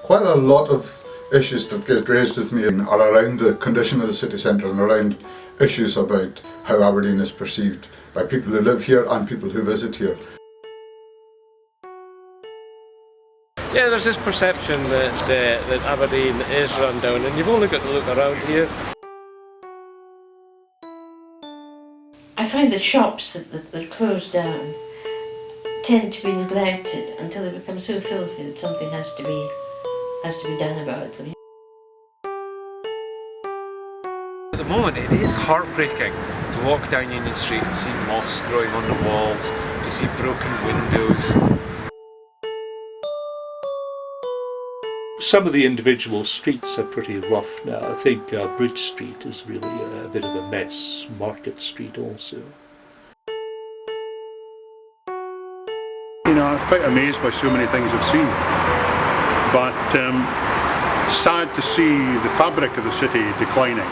Quite a lot of issues that get raised with me are around the condition of the city centre and around issues about how Aberdeen is perceived by people who live here and people who visit here. Yeah, there's this perception that Aberdeen is run down, and you've only got to look around here. I find that shops that close down tend to be neglected until they become so filthy that something has to be done about them. At the moment it is heartbreaking to walk down Union Street and see moss growing on the walls, to see broken windows. Some of the individual streets are pretty rough now. I think Bridge Street is really a bit of a mess. Market Street also. You know, I'm quite amazed by so many things I've seen, but sad to see the fabric of the city declining.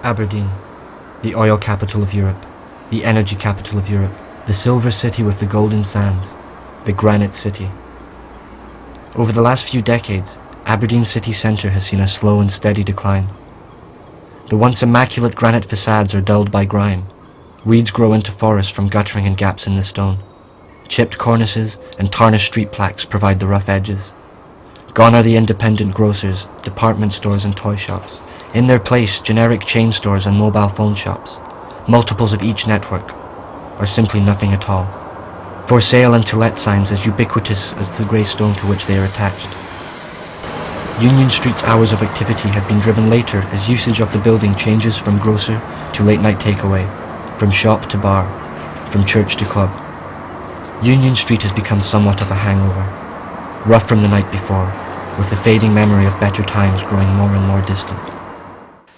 Aberdeen, the oil capital of Europe, the energy capital of Europe, the silver city with the golden sands, the granite city. Over the last few decades, Aberdeen city centre has seen a slow and steady decline. The once immaculate granite facades are dulled by grime. Weeds grow into forests from guttering and gaps in the stone. Chipped cornices and tarnished street plaques provide the rough edges. Gone are the independent grocers, department stores and toy shops. In their place, generic chain stores and mobile phone shops, multiples of each network, or simply nothing at all. For sale and to let signs as ubiquitous as the grey stone to which they are attached. Union Street's hours of activity have been driven later as usage of the building changes from grocer to late night takeaway, from shop to bar, from church to club. Union Street has become somewhat of a hangover, rough from the night before, with the fading memory of better times growing more and more distant.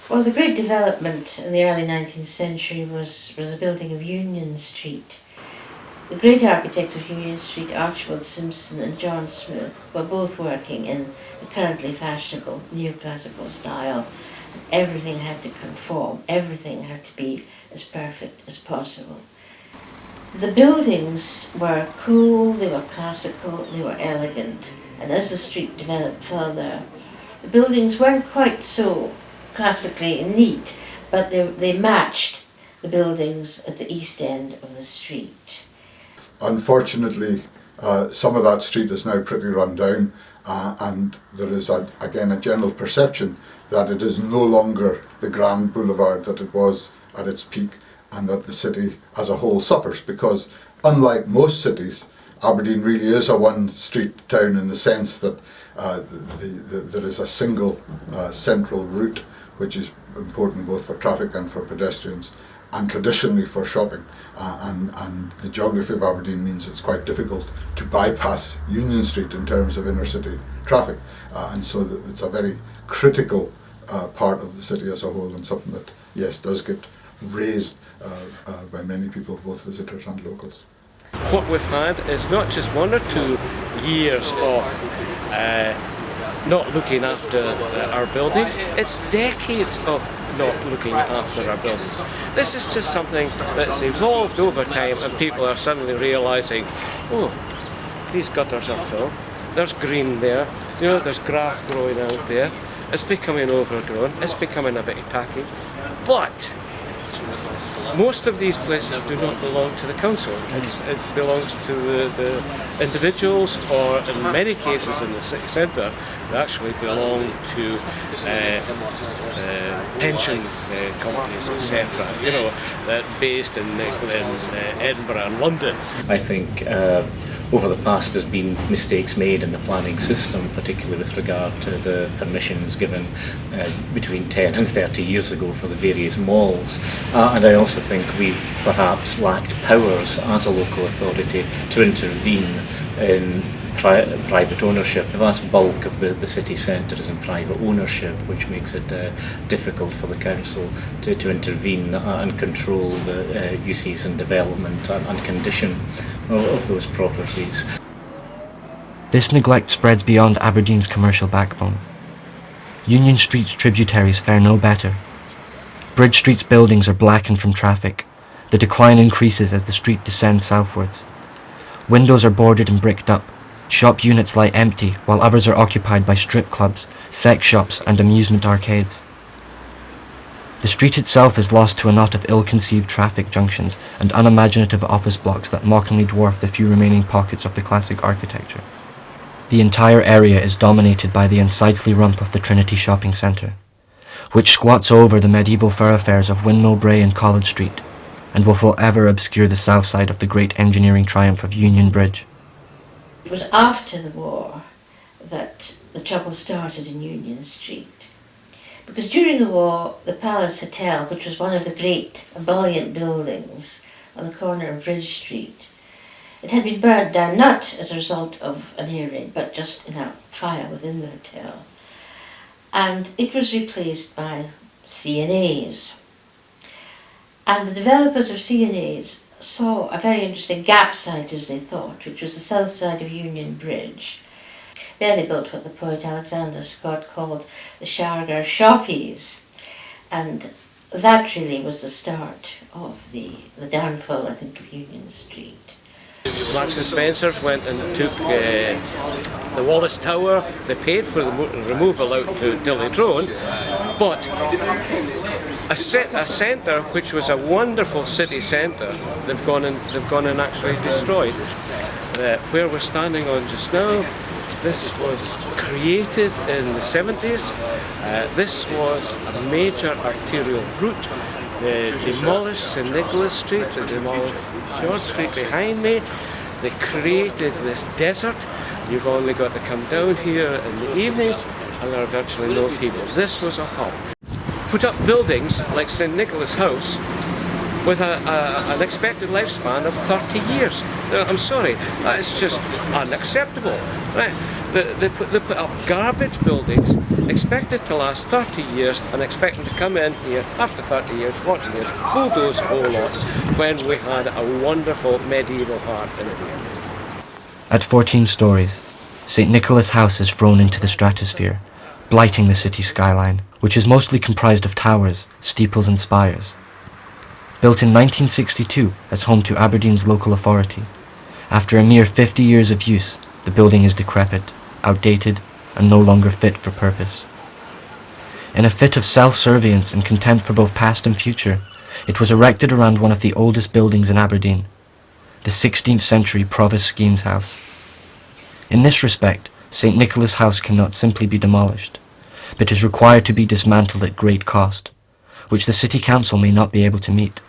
Well, the great development in the early 19th century was the building of Union Street. The great architects of Union Street, Archibald Simpson and John Smith, were both working in the currently fashionable neoclassical style. Everything had to conform, everything had to be as perfect as possible. The buildings were cool, they were classical, they were elegant, and as the street developed further, the buildings weren't quite so classically neat, but they matched the buildings at the east end of the street. Unfortunately, some of that street is now pretty run down, and there is again a general perception that it is no longer the grand boulevard that it was at its peak, and that the city as a whole suffers, because unlike most cities, Aberdeen really is a one-street town in the sense that there is a single central route, which is important both for traffic and for pedestrians, and traditionally for shopping. And the geography of Aberdeen means it's quite difficult to bypass Union Street in terms of inner city traffic, and so that it's a very critical part of the city as a whole, and something that, yes, does get raised by many people, both visitors and locals. What we've had is not just 1 or 2 years of not looking after our buildings, it's decades of not looking after our buildings. This is just something that's evolved over time, and people are suddenly realising, oh, these gutters are full, there's green there, there's grass growing out there, it's becoming overgrown, it's becoming a bit tacky, but most of these places do not belong to the council. It belongs to the individuals, or in many cases in the city centre, they actually belong to pension companies, etc. Based in Edinburgh and London. I think over the past there's been mistakes made in the planning system, particularly with regard to the permissions given between 10 and 30 years ago for the various malls. And I also think we've perhaps lacked powers as a local authority to intervene in private ownership. The vast bulk of the city centre is in private ownership, which makes it difficult for the council to intervene and control the uses and development and condition of those properties. This neglect spreads beyond Aberdeen's commercial backbone. Union Street's tributaries fare no better. Bridge Street's buildings are blackened from traffic. The decline increases as the street descends southwards. Windows are boarded and bricked up. Shop units lie empty, while others are occupied by strip clubs, sex shops and amusement arcades. The street itself is lost to a knot of ill-conceived traffic junctions and unimaginative office blocks that mockingly dwarf the few remaining pockets of the classic architecture. The entire area is dominated by the unsightly rump of the Trinity Shopping Centre, which squats over the medieval thoroughfares of Windmill Brae and College Street, and will forever obscure the south side of the great engineering triumph of Union Bridge. It was after the war that the trouble started in Union Street. Because during the war, the Palace Hotel, which was one of the great ebullient buildings on the corner of Bridge Street, it had been burned down not as a result of an air raid, but just in a fire within the hotel. And it was replaced by C&A's. And the developers of C&A's saw a very interesting gap site, as they thought, which was the south side of Union Bridge. There they built what the poet Alexander Scott called the Shargar Shoppies, and that really was the start of the downfall, I think, of Union Street. Marks and Spencer went and took the Wallace Tower. They paid for the removal out to Tillytrone, but a centre which was a wonderful city centre, they've gone and actually destroyed. Where we're standing on just now, this was created in the 70s. This was a major arterial route. They demolished St Nicholas Street, they demolished George Street behind me. They created this desert. You've only got to come down here in the evenings and there are virtually no people. This was a hub. Put up buildings like St Nicholas House with an expected lifespan of 30 years. Now, I'm sorry, that is just unacceptable. Right? They put up garbage buildings expected to last 30 years and expecting to come in here after 30 years, 40 years, bulldoze whole lots when we had a wonderful medieval heart in here. At 14 stories, St Nicholas House is thrown into the stratosphere, blighting the city skyline, which is mostly comprised of towers, steeples and spires. Built in 1962 as home to Aberdeen's local authority, after a mere 50 years of use, the building is decrepit, outdated, and no longer fit for purpose. In a fit of self-servience and contempt for both past and future, it was erected around one of the oldest buildings in Aberdeen, the 16th century Provost Schemes House. In this respect, St Nicholas House cannot simply be demolished, but is required to be dismantled at great cost, which the City Council may not be able to meet.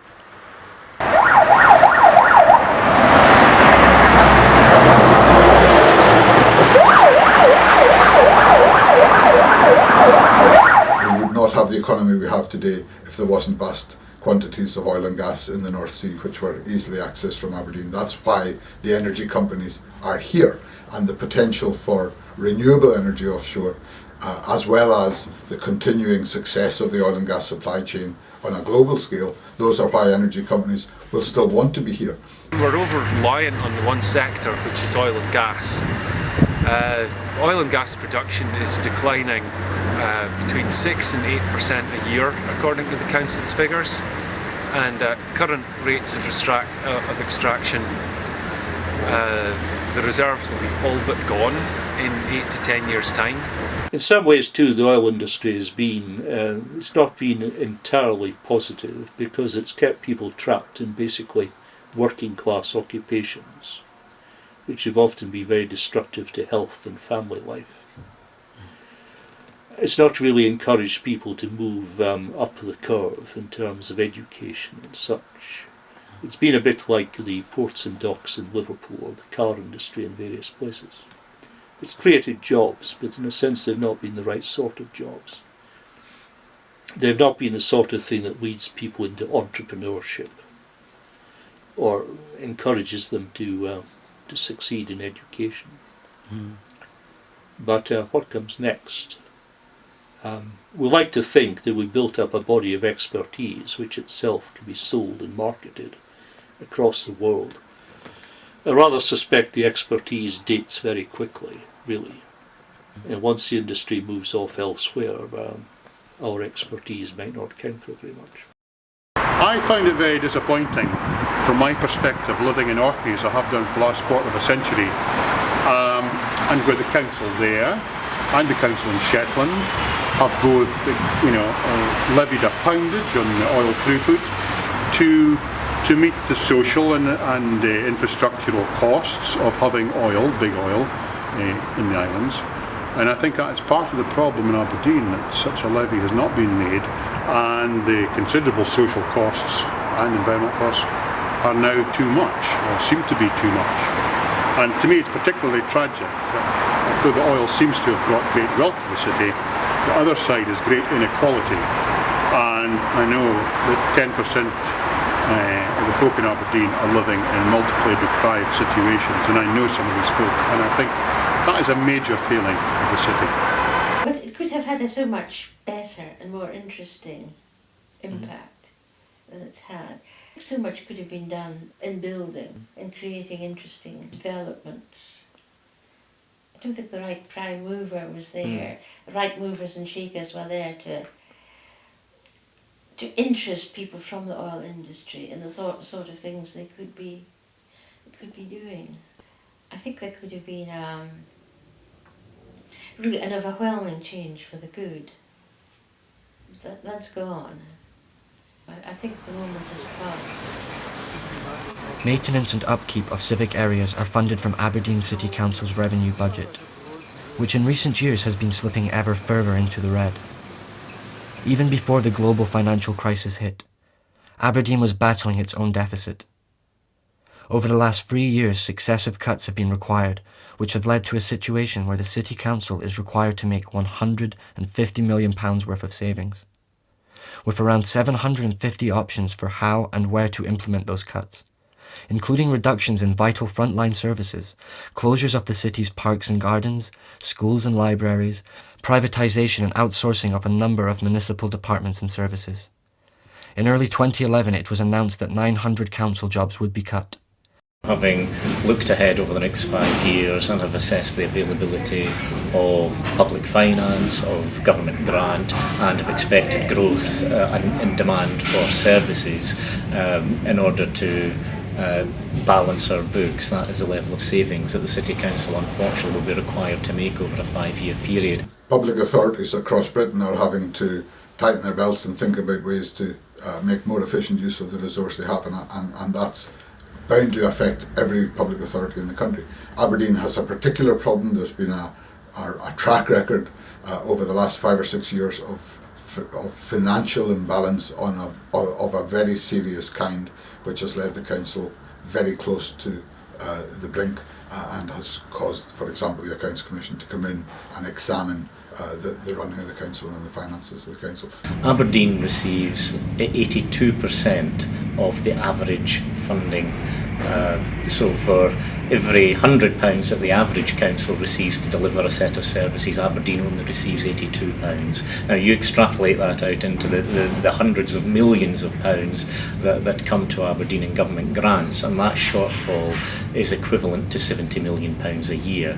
We would not have the economy we have today if there wasn't vast quantities of oil and gas in the North Sea which were easily accessed from Aberdeen. That's why the energy companies are here, and the potential for renewable energy offshore, as well as the continuing success of the oil and gas supply chain on a global scale, those are why energy companies will still want to be here. We're over-reliant on the one sector, which is oil and gas. Oil and gas production is declining between 6 and 8% a year, according to the Council's figures, and at current rates of extraction, the reserves will be all but gone in 8 to 10 years' time. In some ways too, the oil industry has been, it's not been entirely positive because it's kept people trapped in basically working class occupations, which have often been very destructive to health and family life. It's not really encouraged people to move up the curve in terms of education and such. It's been a bit like the ports and docks in Liverpool or the car industry in various places. It's created jobs, but in a sense they've not been the right sort of jobs. They've not been the sort of thing that leads people into entrepreneurship or encourages them to succeed in education. But what comes next? We like to think that we built up a body of expertise which itself can be sold and marketed across the world. I rather suspect the expertise dates very quickly, really. And once the industry moves off elsewhere, our expertise might not count for very much. I find it very disappointing from my perspective, living in Orkney as I have done for the last quarter of a century, and where the council there and the council in Shetland have both, levied a poundage on the oil throughput to meet the social and infrastructural costs of having oil, big oil, in the islands. And I think that is part of the problem in Aberdeen, that such a levy has not been made, and the considerable social costs and environmental costs are now too much, or seem to be too much. And to me it's particularly tragic that although the oil seems to have brought great wealth to the city, the other side is great inequality. And I know that 10% of the folk in Aberdeen are living in multiply deprived situations, and I know some of these folk, and I think that is a major failing of the city. But it could have had a so much better and more interesting impact than it's had. So much could have been done in building, in creating interesting developments. I don't think the right prime mover was there. The right movers and shakers were there to interest people from the oil industry in the sort of things they could be doing. I think there could have been really an overwhelming change for the good. That's gone. I think the moment has passed. Maintenance and upkeep of civic areas are funded from Aberdeen City Council's revenue budget, which in recent years has been slipping ever further into the red. Even before the global financial crisis hit, Aberdeen was battling its own deficit. Over the last 3 years, successive cuts have been required, which have led to a situation where the City Council is required to make £150 million worth of savings, with around 750 options for how and where to implement those cuts, including reductions in vital frontline services, closures of the city's parks and gardens, schools and libraries, privatisation and outsourcing of a number of municipal departments and services. In early 2011, it was announced that 900 council jobs would be cut. Having looked ahead over the next 5 years and have assessed the availability of public finance, of government grant, and of expected growth in demand for services in order to balance our books, that is the level of savings that the City Council unfortunately will be required to make over a 5-year period. Public authorities across Britain are having to tighten their belts and think about ways to make more efficient use of the resource they have, and that's bound to affect every public authority in the country. Aberdeen has a particular problem. There's been a track record over the last 5 or 6 years of financial imbalance of a very serious kind, which has led the council very close to the brink and has caused, for example, the Accounts Commission to come in and examine the running of the council and the finances of the council. Aberdeen receives 82% of the average funding. So for every £100 that the average council receives to deliver a set of services, Aberdeen only receives £82. Now you extrapolate that out into the hundreds of millions of pounds that come to Aberdeen in government grants, and that shortfall is equivalent to £70 million a year.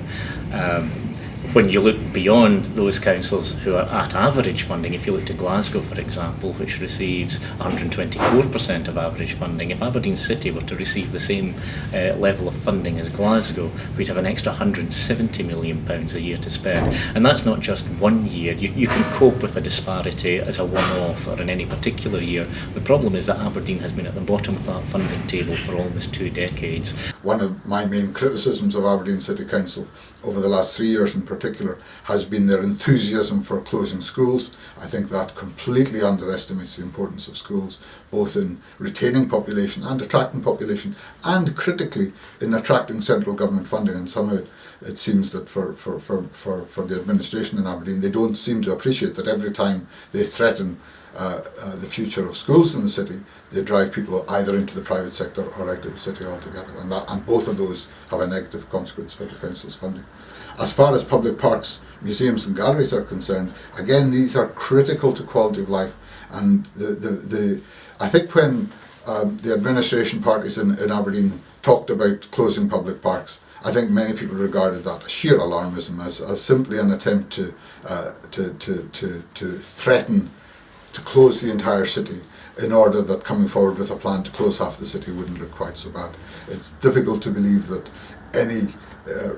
When you look beyond those councils who are at average funding, if you look to Glasgow, for example, which receives 124% of average funding, if Aberdeen City were to receive the same level of funding as Glasgow, we'd have an extra £170 million a year to spend. And that's not just 1 year. You can cope with a disparity as a one-off or in any particular year. The problem is that Aberdeen has been at the bottom of that funding table for almost 2 decades. One of my main criticisms of Aberdeen City Council over the last 3 years in particular has been their enthusiasm for closing schools. I think that completely underestimates the importance of schools, both in retaining population and attracting population, and critically in attracting central government funding. And somehow it seems that for the administration in Aberdeen, they don't seem to appreciate that every time they threaten the future of schools in the city, they drive people either into the private sector or out of the city altogether, and both of those have a negative consequence for the council's funding. As far as public parks, museums and galleries are concerned, again these are critical to quality of life, and I think when the administration parties in Aberdeen talked about closing public parks, I think many people regarded that as sheer alarmism, as simply an attempt to threaten to close the entire city in order that coming forward with a plan to close half the city wouldn't look quite so bad. It's difficult to believe that any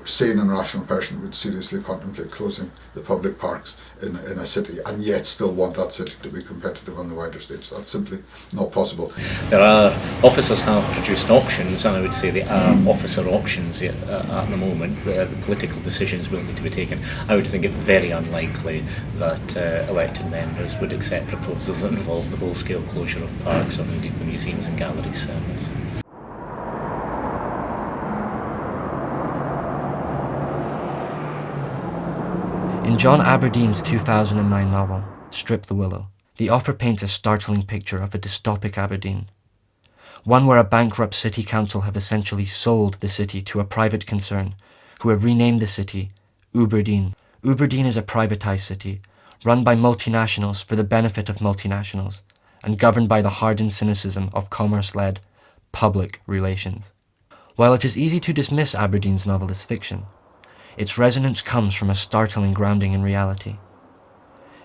sane and rational person would seriously contemplate closing the public parks in a city and yet still want that city to be competitive on the wider stage. That's simply not possible. There are, officers have produced options, and I would say they are officer options at the moment, where the political decisions will need to be taken. I would think it very unlikely that elected members would accept proposals that involve the whole-scale closure of parks or indeed the museums and galleries service. In John Aberdeen's 2009 novel, Strip the Willow, the author paints a startling picture of a dystopic Aberdeen. One where a bankrupt city council have essentially sold the city to a private concern, who have renamed the city Aberdeen. Aberdeen is a privatised city, run by multinationals for the benefit of multinationals, and governed by the hardened cynicism of commerce-led public relations. While it is easy to dismiss Aberdeen's novel as fiction, its resonance comes from a startling grounding in reality.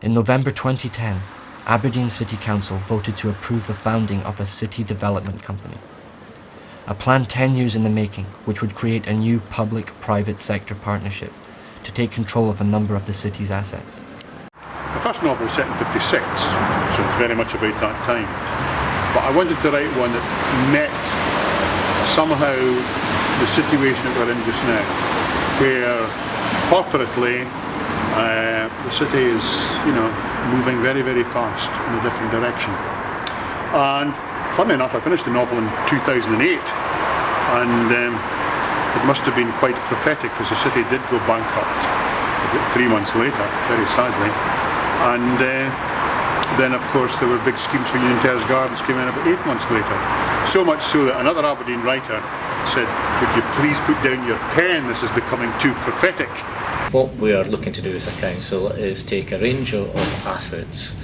In November 2010, Aberdeen City Council voted to approve the founding of a city development company, a plan 10 years in the making which would create a new public-private sector partnership to take control of a number of the city's assets. The first novel was set in 56, so it's very much about that time. But I wanted to write one that met somehow the situation that we're in just now, where corporately the city is, moving very, very fast in a different direction. And funny enough, I finished the novel in 2008, and it must have been quite prophetic, because the city did go bankrupt about 3 months later, very sadly. And then, of course, there were big schemes for Union Terrace Gardens came in about 8 months later. So much so that another Aberdeen writer said, "Would you please put down your pen, this is becoming too prophetic." What we are looking to do as a council is take a range of assets,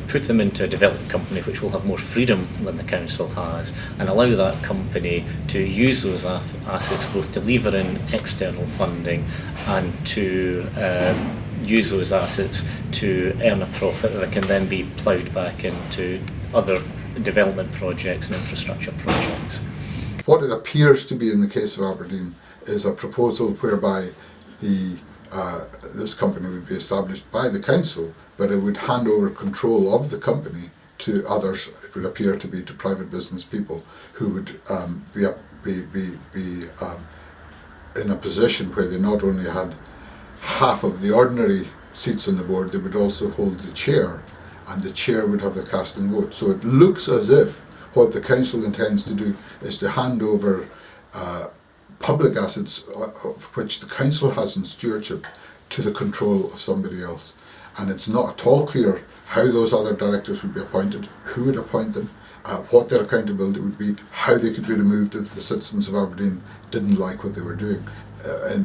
put them into a development company which will have more freedom than the council has, and allow that company to use those assets both to lever in external funding and to use those assets to earn a profit that can then be ploughed back into other development projects and infrastructure projects. What it appears to be in the case of Aberdeen is a proposal whereby this company would be established by the council, but it would hand over control of the company to others. It would appear to be to private business people who would be in a position where they not only had half of the ordinary seats on the board, they would also hold the chair, and the chair would have the casting vote. So it looks as if what the council intends to do is to hand over public assets of which the council has in stewardship to the control of somebody else. And it's not at all clear how those other directors would be appointed, who would appoint them, what their accountability would be, how they could be removed if the citizens of Aberdeen didn't like what they were doing.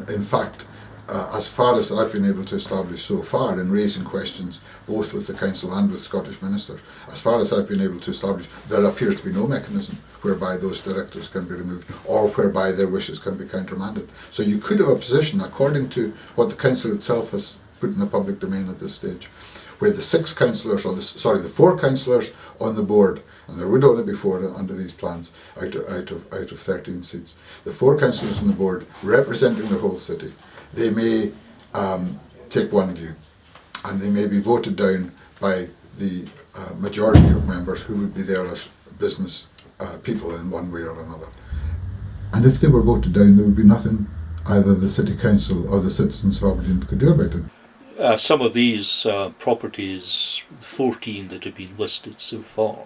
In fact, as far as I've been able to establish so far in raising questions both with the council and with Scottish ministers, as far as I've been able to establish, there appears to be no mechanism whereby those directors can be removed or whereby their wishes can be countermanded. So you could have a position, according to what the council itself has put in the public domain at this stage, where the the 4 councillors on the board, and there would only be 4 under these plans out of 13 seats, the 4 councillors on the board representing the whole city, they may take one view, and they may be voted down by the majority of members who would be there as business people in one way or another. And if they were voted down, there would be nothing either the City Council or the citizens of Aberdeen could do about it. Some of these properties, 14 that have been listed so far,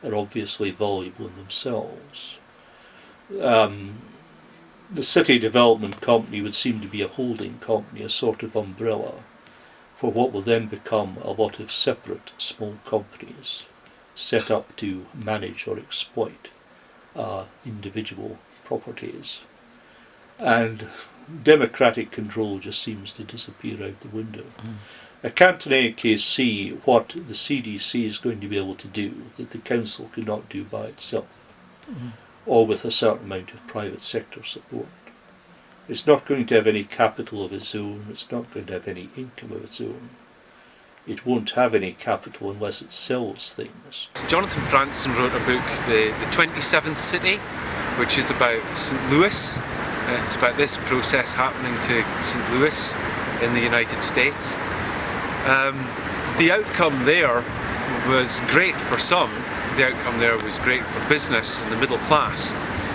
are obviously valuable in themselves. The City Development Company would seem to be a holding company, a sort of umbrella, for what will then become a lot of separate small companies set up to manage or exploit individual properties. And democratic control just seems to disappear out the window. I can't in any case see what the CDC is going to be able to do that the council could not do by itself. all with a certain amount of private sector support. It's not going to have any capital of its own, it's not going to have any income of its own. It won't have any capital unless it sells things. Jonathan Franzen wrote a book, the 27th City, which is about St. Louis. It's about this process happening to St. Louis in the United States. The outcome there was great for some. The outcome there was great for business and the middle class,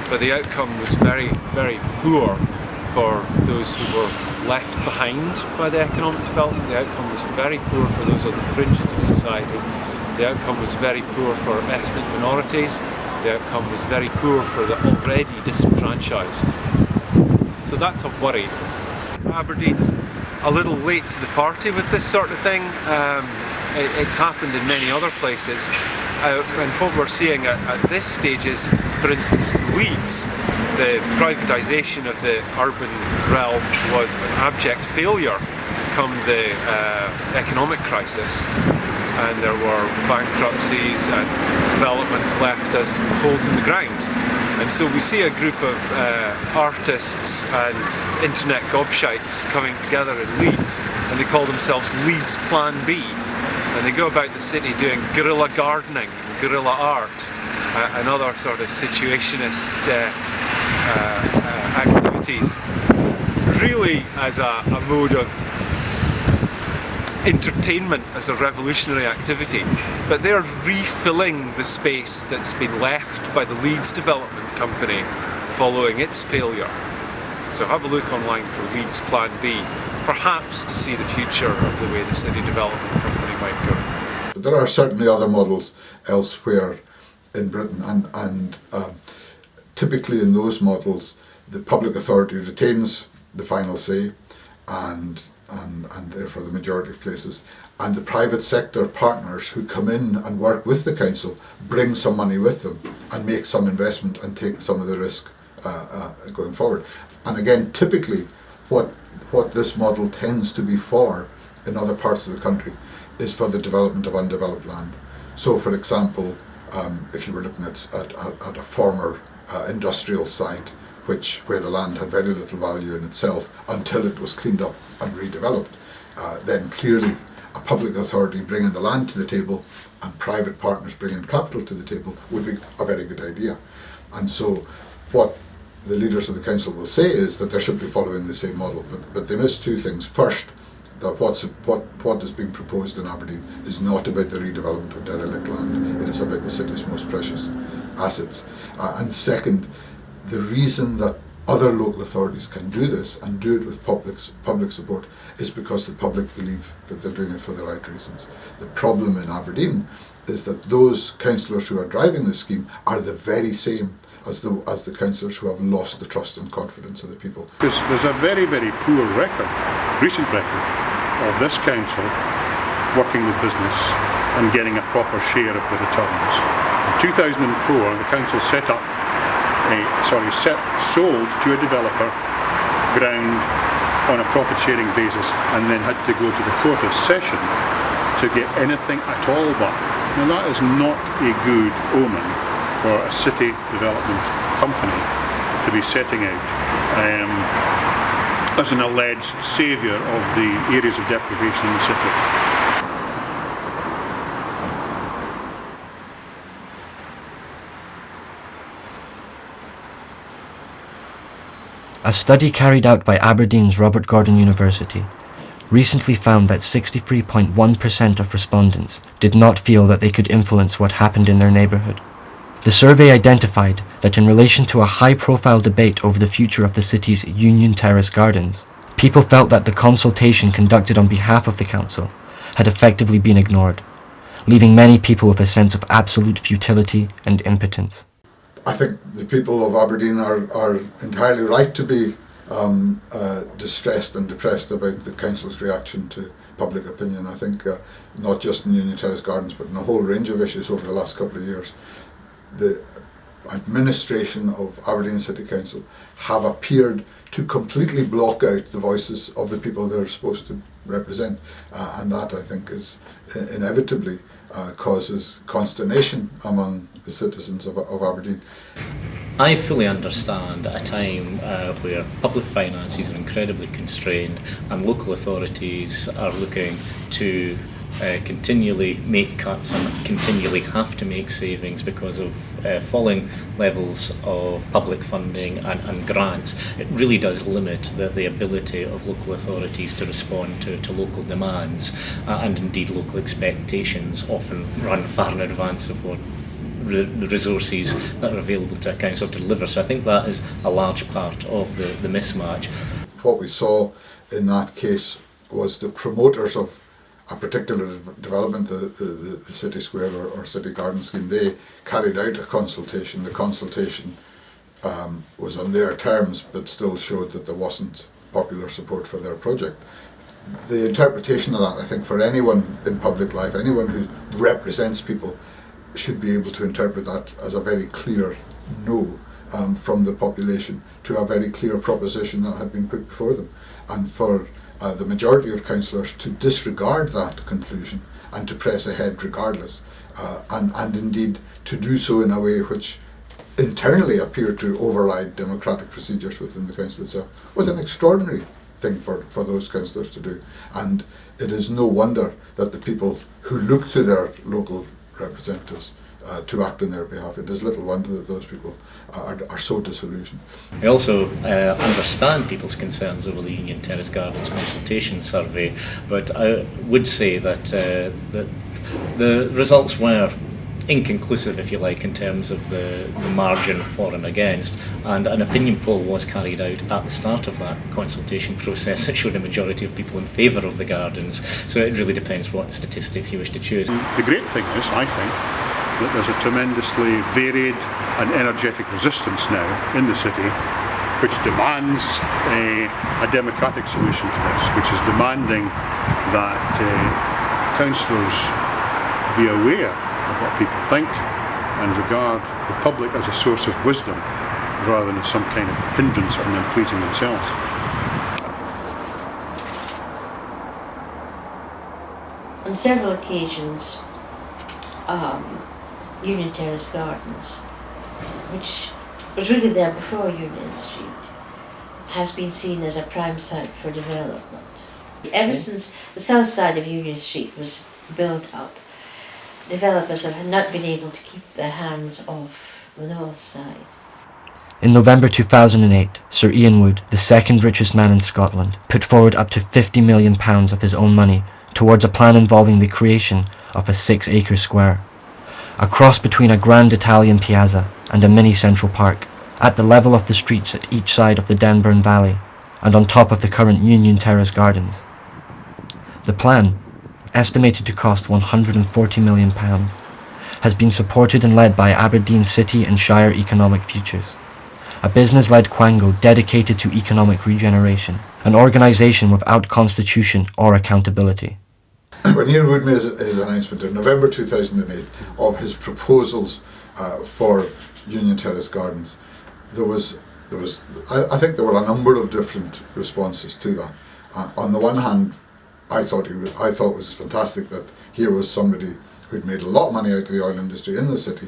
but the outcome was very, very poor for those who were left behind by the economic development. The outcome was very poor for those on the fringes of society. The outcome was very poor for ethnic minorities. The outcome was very poor for the already disenfranchised. So that's a worry. Aberdeen's a little late to the party with this sort of thing. It's happened in many other places. And what we're seeing at this stage is, for instance, Leeds, the privatisation of the urban realm was an abject failure come the economic crisis, and there were bankruptcies and developments left as holes in the ground. And so we see a group of artists and internet gobshites coming together in Leeds, and they call themselves Leeds Plan B. And they go about the city doing guerrilla gardening, guerrilla art, and other sort of situationist activities, really as a mode of entertainment, as a revolutionary activity. But they're refilling the space that's been left by the Leeds Development Company following its failure. So have a look online for Leeds Plan B, perhaps to see the future of the way the City Development Company might go. But there are certainly other models elsewhere in Britain, and typically in those models the public authority retains the final say and therefore the majority of places, and the private sector partners who come in and work with the council bring some money with them and make some investment and take some of the risk going forward. And again, typically what this model tends to be for in other parts of the country is for the development of undeveloped land. So for example, if you were looking at a former industrial site where the land had very little value in itself until it was cleaned up and redeveloped, then clearly a public authority bringing the land to the table and private partners bringing capital to the table would be a very good idea. And so what the leaders of the council will say is that they're simply following the same model, but they miss two things. First, that what is being proposed in Aberdeen is not about the redevelopment of derelict land, it is about the city's most precious assets. And second, the reason that other local authorities can do this and do it with public support is because the public believe that they're doing it for the right reasons. The problem in Aberdeen is that those councillors who are driving this scheme are the very same as the councillors who have lost the trust and confidence of the people. There's a very, very poor recent record of this council working with business and getting a proper share of the returns. In 2004, the council sold to a developer ground on a profit-sharing basis and then had to go to the Court of Session to get anything at all back. Now that is not a good omen for a city development company to be setting out as an alleged saviour of the areas of deprivation in the city. A study carried out by Aberdeen's Robert Gordon University recently found that 63.1% of respondents did not feel that they could influence what happened in their neighbourhood. The survey identified that in relation to a high-profile debate over the future of the city's Union Terrace Gardens, people felt that the consultation conducted on behalf of the council had effectively been ignored, leaving many people with a sense of absolute futility and impotence. I think the people of Aberdeen are entirely right to be distressed and depressed about the council's reaction to public opinion. I think not just in Union Terrace Gardens but in a whole range of issues over the last couple of years, the administration of Aberdeen City Council have appeared to completely block out the voices of the people they're supposed to represent, and that I think is inevitably causes consternation among the citizens of Aberdeen. I fully understand at a time where public finances are incredibly constrained and local authorities are looking to continually make cuts and continually have to make savings because of falling levels of public funding and grants. It really does limit the ability of local authorities to respond to local demands and indeed local expectations often run far in advance of what the resources that are available to a council to deliver. So I think that is a large part of the mismatch. What we saw in that case was the promoters of a particular development, the City Square or City Garden scheme, they carried out a consultation. The consultation was on their terms, but still showed that there wasn't popular support for their project. The interpretation of that, I think, for anyone in public life, anyone who represents people, should be able to interpret that as a very clear no from the population to a very clear proposition that had been put before them. And for the majority of councillors to disregard that conclusion and to press ahead regardless, and indeed to do so in a way which internally appeared to override democratic procedures within the council itself, was an extraordinary thing for those councillors to do. And it is no wonder that the people who look to their local representatives to act on their behalf, it is little wonder that those people are so disillusioned. I also understand people's concerns over the Union Terrace Gardens consultation survey, but I would say that the results were inconclusive, if you like, in terms of the margin for and against, and an opinion poll was carried out at the start of that consultation process that showed a majority of people in favour of the gardens, so it really depends what statistics you wish to choose. The great thing is, I think, that there's a tremendously varied and energetic resistance now in the city which demands a democratic solution to this, which is demanding that councillors be aware of what people think and regard the public as a source of wisdom rather than as some kind of hindrance on them pleasing themselves. On several occasions, Union Terrace Gardens, which was really there before Union Street, has been seen as a prime site for development. Ever since the south side of Union Street was built up, developers have not been able to keep their hands off the north side. In November 2008, Sir Ian Wood, the second richest man in Scotland, put forward up to £50 million of his own money towards a plan involving the creation of a 6-acre square, a cross between a grand Italian piazza and a mini Central Park, at the level of the streets at each side of the Denburn Valley, and on top of the current Union Terrace Gardens. The plan, estimated to cost £140 million, has been supported and led by Aberdeen City and Shire Economic Futures, a business-led quango dedicated to economic regeneration, an organisation without constitution or accountability. When Ian Wood made his announcement in November 2008 of his proposals for Union Terrace Gardens, I think there were a number of different responses to that. On the one hand, I thought it was fantastic that here was somebody who'd made a lot of money out of the oil industry in the city,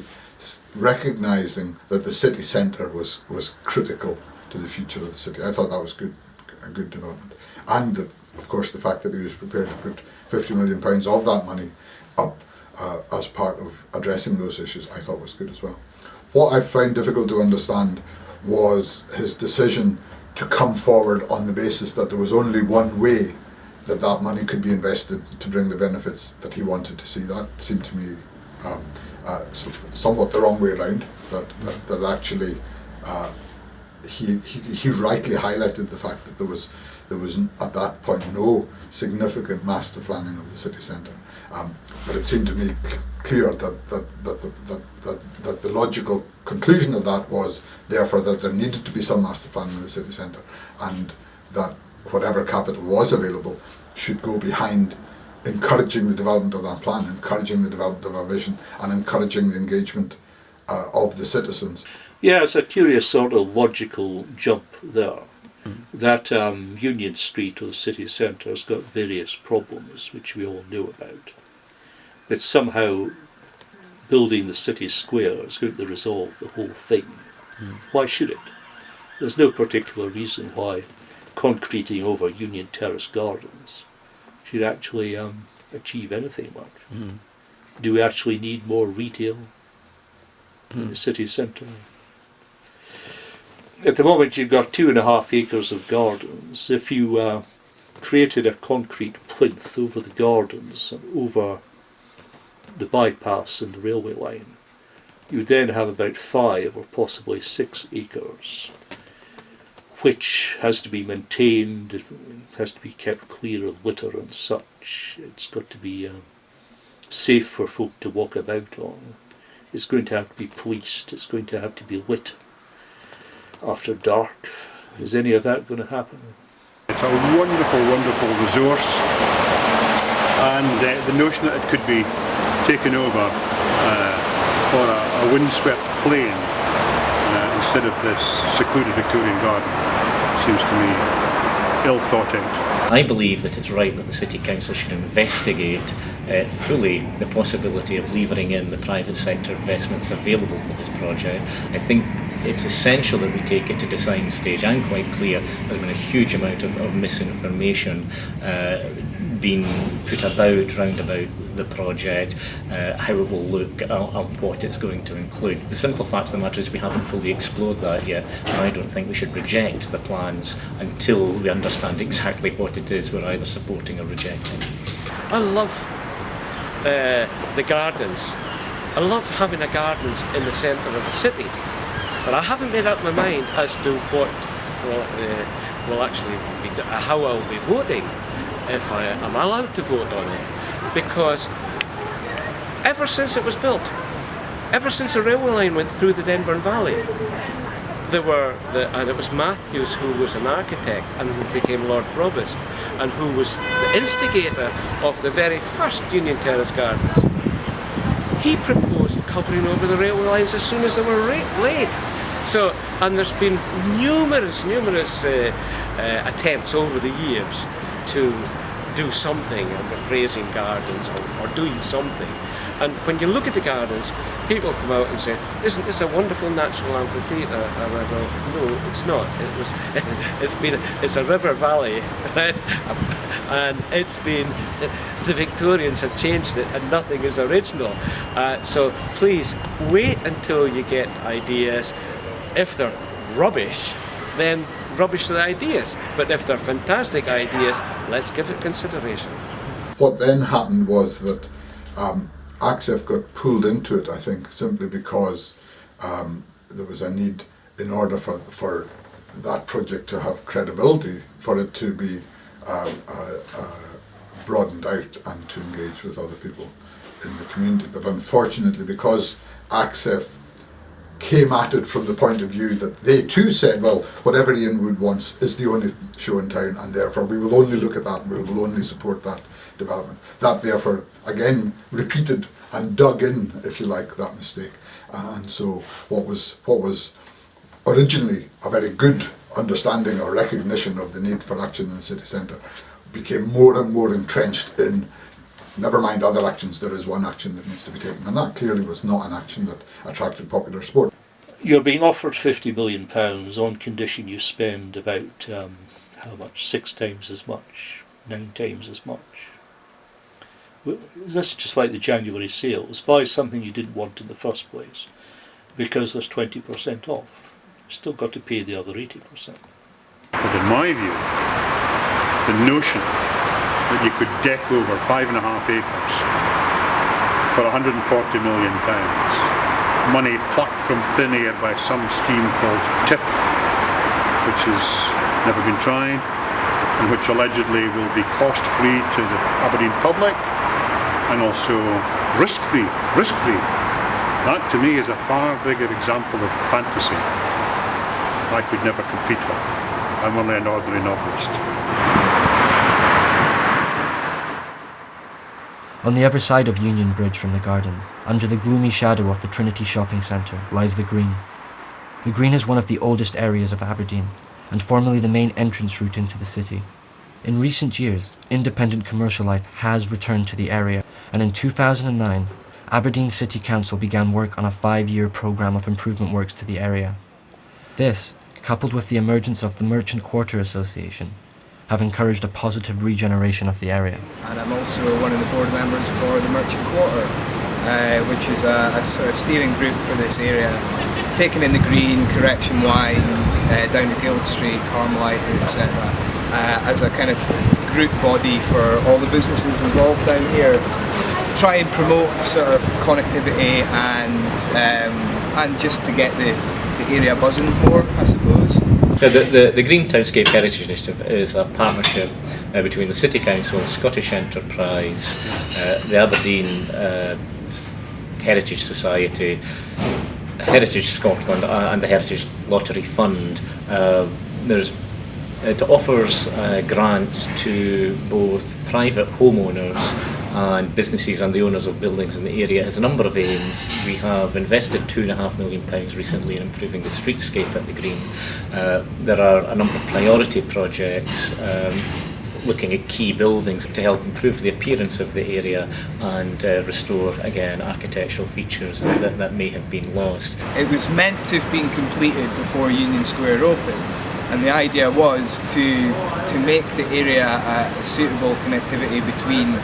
recognising that the city centre was critical to the future of the city. I thought that was a good development, and of course the fact that he was prepared to put £50 million of that money up as part of addressing those issues, I thought was good as well. What I found difficult to understand was his decision to come forward on the basis that there was only one way that money could be invested to bring the benefits that he wanted to see. That seemed to me somewhat the wrong way around, that actually he rightly highlighted the fact that there was at that point no significant master planning of the city centre, but it seemed to me clear that the logical conclusion of that was therefore that there needed to be some master planning of the city centre, and that whatever capital was available should go behind encouraging the development of that plan, encouraging the development of our vision, and encouraging the engagement of the citizens. Yeah, it's a curious sort of logical jump there. That Union Street or the city centre has got various problems which we all know about. But somehow building the city square is going to resolve the whole thing. Why should it? There's no particular reason why concreting over Union Terrace Gardens should actually achieve anything much. Do we actually need more retail in the city centre? At the moment you've got 2.5 acres of gardens. If you created a concrete plinth over the gardens and over the bypass and the railway line, you would then have about 5 or possibly 6 acres, which has to be maintained, it has to be kept clear of litter and such. It's got to be safe for folk to walk about on. It's going to have to be policed, it's going to have to be lit after dark. Is any of that going to happen? It's a wonderful, wonderful resource, and the notion that it could be taken over for a windswept plain instead of this secluded Victorian garden seems to me ill thought out. I believe that it's right that the City Council should investigate fully the possibility of levering in the private sector investments available for this project. I think it's essential that we take it to design stage. I'm quite clear there's been a huge amount of misinformation being put round about the project, how it will look and what it's going to include. The simple fact of the matter is we haven't fully explored that yet, and I don't think we should reject the plans until we understand exactly what it is we're either supporting or rejecting. I love the gardens. I love having a gardens in the centre of the city, but I haven't made up my mind as to what will actually be, how I'll be voting, if I am allowed to vote on it, because ever since it was built, ever since the railway line went through the Denburn Valley, and it was Matthews who was an architect and who became Lord Provost and who was the instigator of the very first Union Terrace Gardens. He proposed covering over the railway lines as soon as they were laid. So, and there's been numerous attempts over the years to do something about raising gardens or doing something. And when you look at the gardens, people come out and say, "Isn't this a wonderful natural amphitheatre?" And I go, "No, it's not. It's a river valley, right? And it's been the Victorians have changed it, and nothing is original. So please wait until you get ideas. If they're rubbish, then rubbish the ideas. But if they're fantastic ideas, let's give it consideration." What then happened was that ACSEF got pulled into it, I think, simply because there was a need, in order for that project to have credibility, for it to be broadened out and to engage with other people in the community. But unfortunately, because ACSEF came at it from the point of view that they too said, well, whatever Ian Wood wants is the only show in town, and therefore we will only look at that and we will only support that development. That therefore again repeated and dug in, if you like, that mistake. And so what was originally a very good understanding or recognition of the need for action in the city centre became more and more entrenched in, never mind other actions, there is one action that needs to be taken. And that clearly was not an action that attracted popular support. You're being offered £50 million on condition you spend about, how much, 6 times as much, 9 times as much. This is just like the January sales. Buy something you didn't want in the first place because there's 20% off. You've still got to pay the other 80%. But in my view, the notion that you could deck over 5.5 acres for £140 million, money plucked from thin air by some scheme called TIF, which has never been tried, and which allegedly will be cost-free to the Aberdeen public, and also risk-free. That to me is a far bigger example of fantasy I could never compete with. I'm only an ordinary novelist. On the other side of Union Bridge from the gardens, under the gloomy shadow of the Trinity Shopping Centre, lies the Green. The Green is one of the oldest areas of Aberdeen, and formerly the main entrance route into the city. In recent years, independent commercial life has returned to the area, and in 2009, Aberdeen City Council began work on a 5-year programme of improvement works to the area. This, coupled with the emergence of the Merchant Quarter Association, have encouraged a positive regeneration of the area. And I'm also one of the board members for the Merchant Quarter, which is a sort of steering group for this area, taking in the green, Correction Wind, down to Guild Street, Carmelite, etc. As a kind of group body for all the businesses involved down here, to try and promote sort of connectivity and just to get the area buzzing more, I suppose. The Green Townscape Heritage Initiative is a partnership between the City Council, Scottish Enterprise, the Aberdeen Heritage Society, Heritage Scotland and the Heritage Lottery Fund. It offers grants to both private homeowners and businesses and the owners of buildings in the area. It has a number of aims. We have invested £2.5 million recently in improving the streetscape at the Green. There are a number of priority projects looking at key buildings to help improve the appearance of the area and restore, again, architectural features that may have been lost. It was meant to have been completed before Union Square opened, and the idea was to make the area a suitable connectivity between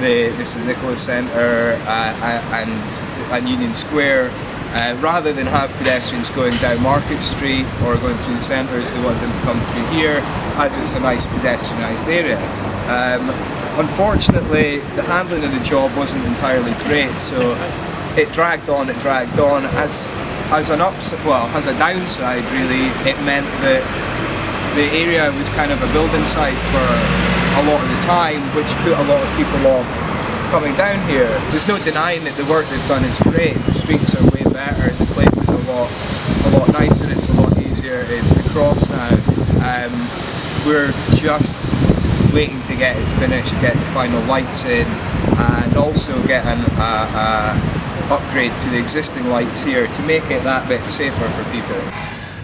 the St Nicholas Centre and Union Square. Rather than have pedestrians going down Market Street or going through the centres, they want them to come through here, as it's a nice pedestrianised area. Unfortunately, the handling of the job wasn't entirely great, so it dragged on. As a downside, really, it meant that the area was kind of a building site for a lot of the time, which put a lot of people off coming down here. There's no denying that the work they've done is great. The streets are way better, the place is a lot nicer, it's a lot easier to cross now. We're just waiting to get it finished, get the final lights in, and also get an upgrade to the existing lights here to make it that bit safer for people.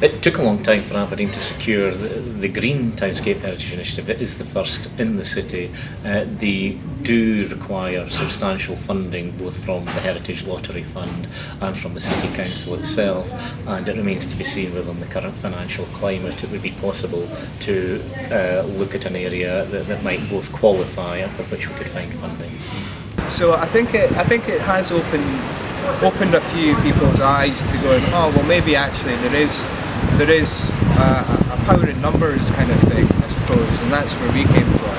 It took a long time for Aberdeen to secure the Green Townscape Heritage Initiative. It is the first in the city. They do require substantial funding both from the Heritage Lottery Fund and from the City Council itself, and it remains to be seen whether in the current financial climate it would be possible to look at an area that might both qualify and for which we could find funding. So I think it has opened a few people's eyes to going, oh well, maybe actually there is a power in numbers kind of thing, I suppose, and that's where we came from.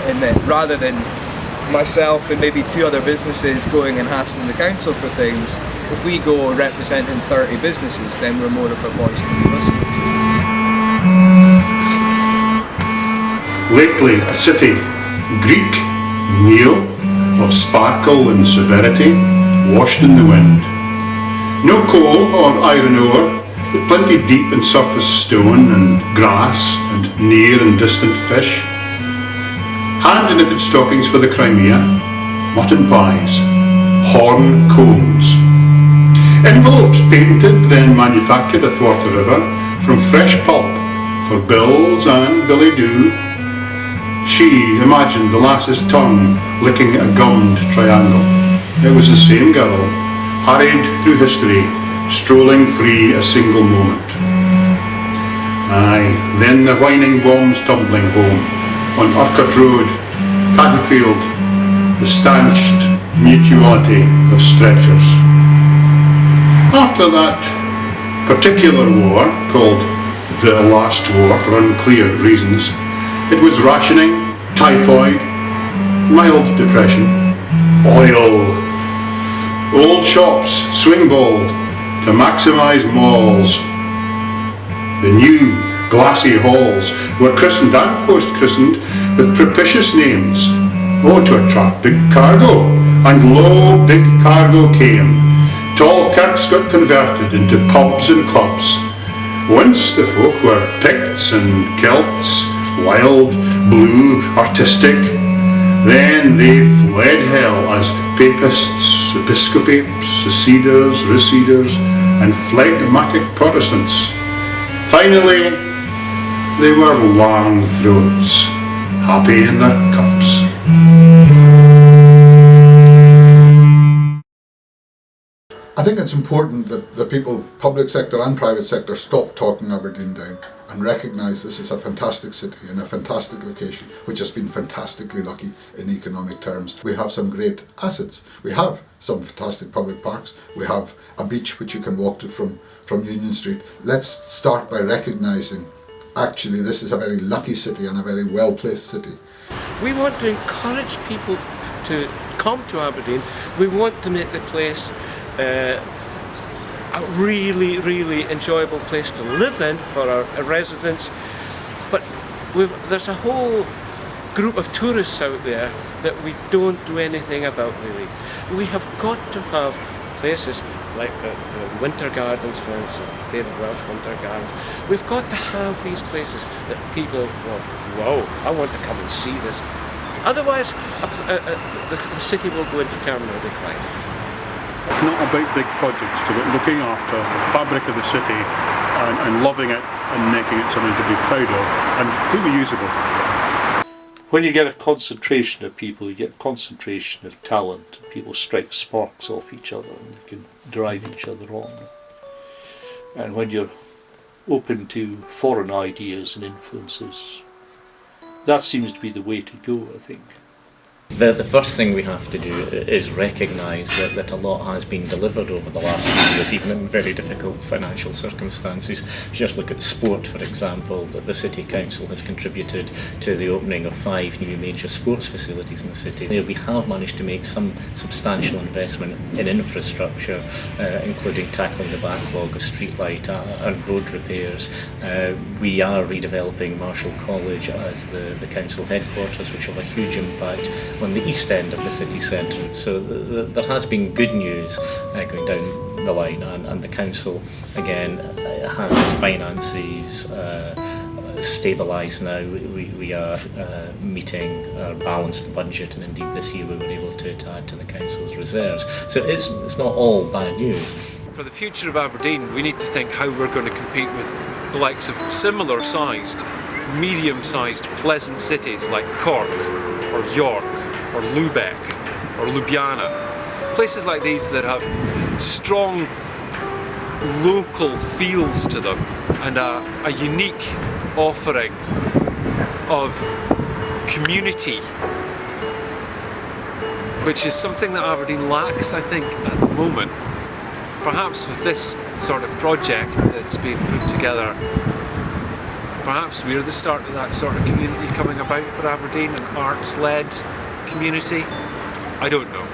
In that rather than myself and maybe 2 other businesses going and hassling the council for things, if we go representing 30 businesses, then we're more of a voice to be listened to. Lately a city, Greek, Neo, of sparkle and severity, washed in the wind. No coal or iron ore, but plenty deep in surface stone and grass and near and distant fish. Hand-knitted stockings for the Crimea, mutton pies, horn combs. Envelopes patented, then manufactured athwart the river from fresh pulp for bills and billy-doo. She imagined the lass's tongue licking a gummed triangle. It was the same girl, hurried through history, strolling free a single moment. Aye, then the whining bombs tumbling home on Urquhart Road, Cattenfield, the stanched mutuality of stretchers. After that particular war, called the Last War for unclear reasons, it was rationing, typhoid, mild depression, oil, old shops swing-balled to maximise malls. The new glassy halls were christened and post-christened with propitious names, to attract big cargo, and lo, big cargo came. Tall kirks got converted into pubs and clubs. Once the folk were Picts and Celts, wild, blue, artistic, then they fled hell as papists, episcopapes, seceders, receders, and phlegmatic Protestants. Finally, They were long throats, happy in their cups. I think it's important that the people, public sector and private sector, stop talking Aberdeen down and recognise this is a fantastic city in a fantastic location, which has been fantastically lucky in economic terms. We have some great assets. We have some fantastic public parks. We have a beach which you can walk to from Union Street. Let's start by recognising actually this is a very lucky city and a very well-placed city. We want to encourage people to come to Aberdeen. We want to make the place a really, really enjoyable place to live in for our residents. But there's a whole group of tourists out there that we don't do anything about really. We have got to have places like the Winter Gardens, for instance, David Welsh Winter Gardens. We've got to have these places that people go, whoa, I want to come and see this. Otherwise, the city will go into terminal decline. It's not about big projects, it's about looking after the fabric of the city and loving it and making it something to be proud of and fully usable. When you get a concentration of people, you get a concentration of talent. People strike sparks off each other and they can drive each other on. And when you're open to foreign ideas and influences, that seems to be the way to go, I think. The first thing we have to do is recognise that a lot has been delivered over the last few years, even in very difficult financial circumstances. If you just look at sport, for example, that the City Council has contributed to the opening of 5 new major sports facilities in the city. We have managed to make some substantial investment in infrastructure, including tackling the backlog of streetlight and road repairs. We are redeveloping Marshall College as the council headquarters, which will have a huge impact on the east end of the city centre. So there has been good news going down the line, and the council again has its finances stabilised now. We are meeting our balanced budget, and indeed this year we were able to add to the council's reserves. So it's not all bad news. For the future of Aberdeen, we need to think how we're going to compete with the likes of similar sized, medium-sized, pleasant cities like Cork or York or Lubeck or Ljubljana. Places like these that have strong local feels to them and a unique offering of community, which is something that Aberdeen lacks, I think, at the moment. Perhaps with this sort of project that's being put together, perhaps we're the start of that sort of community coming about for Aberdeen, an arts-led community. I don't know.